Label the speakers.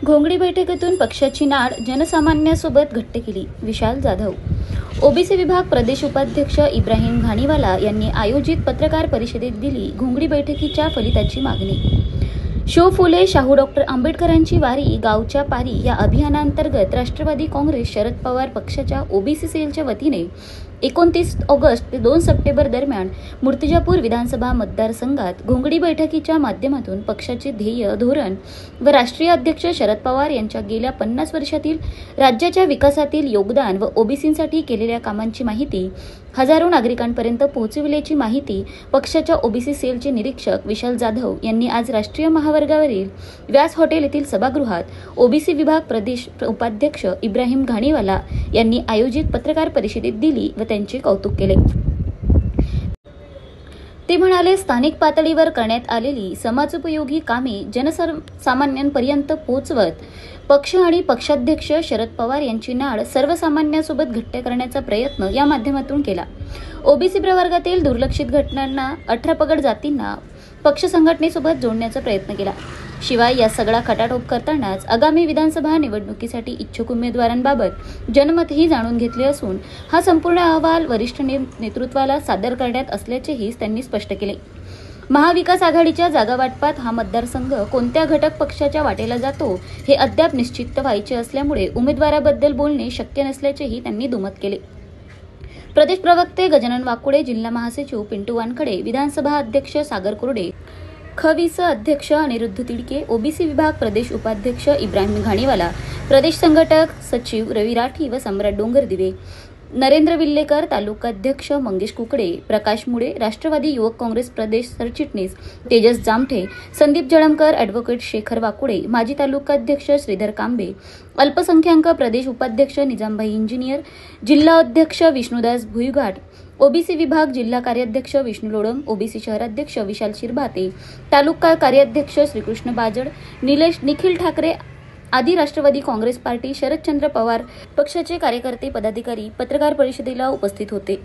Speaker 1: घोंगडी बैठकीतून पक्षाची नाळ जनसामान्यासोबत घट्ट केली. विशाल जाधव. ओबीसी विभाग प्रदेश उपाध्यक्ष इब्राहिम घाणीवाला यांनी आयोजित पत्रकार परिषदेत दिली घोंगडी बैठकीच्या फलिताची मागणी. शो फुले शाहू डॉक्टर आंबेडकरांची वारी गावच्या पारी या अभियानांतर्गत राष्ट्रवादी काँग्रेस शरद पवार पक्षाच्या ओबीसी सेलच्या वतीने 29 ऑगस्ट ते 2 सप्टेंबर दरम्यान मूर्तिजापूर विधानसभा मतदारसंघात घोंगडी बैठकीच्या माध्यमातून पक्षाचे ध्येय, धोरण व राष्ट्रीय अध्यक्ष शरद पवार यांच्या गेल्या 50 वर्षातील राज्याच्या विकासातील योगदान व ओबीसींसाठी केलेल्या कामांची माहिती हजारो नागरिकांपर्यंत पोहोचविल्याची माहिती पक्षाच्या ओबीसी सेलचे निरीक्षक विशाल जाधव यांनी आज राष्ट्रीय महामार्गावरील व्यास हॉटेल येथील सभागृहात ओबीसी विभाग प्रदेश उपाध्यक्ष इब्राहिम घाणीवाला यांनी आयोजित पत्रकार परिषदेत दिली व त्यांचे कौतुक केले. ते म्हणाले, स्थानिक पातळीवर करण्यात आलेली समाजोपयोगी कामे जनसामान्यांपर्यंत पोहोचवत पक्ष आणि पक्षाध्यक्ष शरद पवार यांची नाळ सर्वसामान्यांसोबत घट्ट करण्याचा प्रयत्न या माध्यमातून केला. ओबीसी प्रवर्गातील दुर्लक्षित घटकांना 18 पगड जातींना पक्ष संघटनेसोबत जोडण्याचा प्रयत्न केला. शिवाय या सगळा खटाटोप करतानाच आगामी विधानसभा निवडणुकीसाठी इच्छुक उमेदवारांबाबत जनमतही जाणून घेतले असून हा संपूर्ण अहवाल वरिष्ठ नेतृत्वाला सादर करण्यात असल्याचेही त्यांनी स्पष्ट केले. महाविकास आघाडीच्या जागावाटपात हा मतदारसंघ कोणत्या घटक पक्षाच्या वाटेला जातो हे अद्याप निश्चित व्हायचे असल्यामुळे उमेदवाराबद्दल बोलणे शक्य नसल्याचेही त्यांनी दुमत केले. प्रदेश प्रवक्ते गजानन वाकुडे, जिल्हा महासचिव पिंटू वानखडे, विधानसभा अध्यक्ष सागर कुरडे, ख.वी.स. अध्यक्ष अनिरुद्ध तिडके, ओबीसी विभाग प्रदेश उपाध्यक्ष इब्राहिम घाणीवाला, प्रदेश संघटक सचिव रवी राठी व सम्राट डोंगरदिवे, नरेंद्र विल्लेकर, तालुकाध्यक्ष मंगेश कुकडे, प्रकाश मुळे, राष्ट्रवादी युवक काँग्रेस प्रदेश सरचिटणीस तेजस जामठे, संदीप जळमकर, ॲडव्होकेट शेखर वाकुडे, माजी तालुकाध्यक्ष श्रीधर कांबे, अल्पसंख्याक प्रदेश उपाध्यक्ष निजामभाई इंजिनियर, जिल्हा अध्यक्ष विष्णुदास भुईघाट, ओबीसी विभाग जिल्हा कार्याध्यक्ष विष्णू लोडम, ओबीसी शहराध्यक्ष विशाल शिरभाते, तालुका कार्याध्यक्ष श्रीकृष्ण बाजड, निखिल ठाकरे आदी राष्ट्रवादी काँग्रेस पार्टी, शरदचंद्र पवार पक्षाचे कार्यकर्ते, पदाधिकारी पत्रकार परिषदेला उपस्थित होते.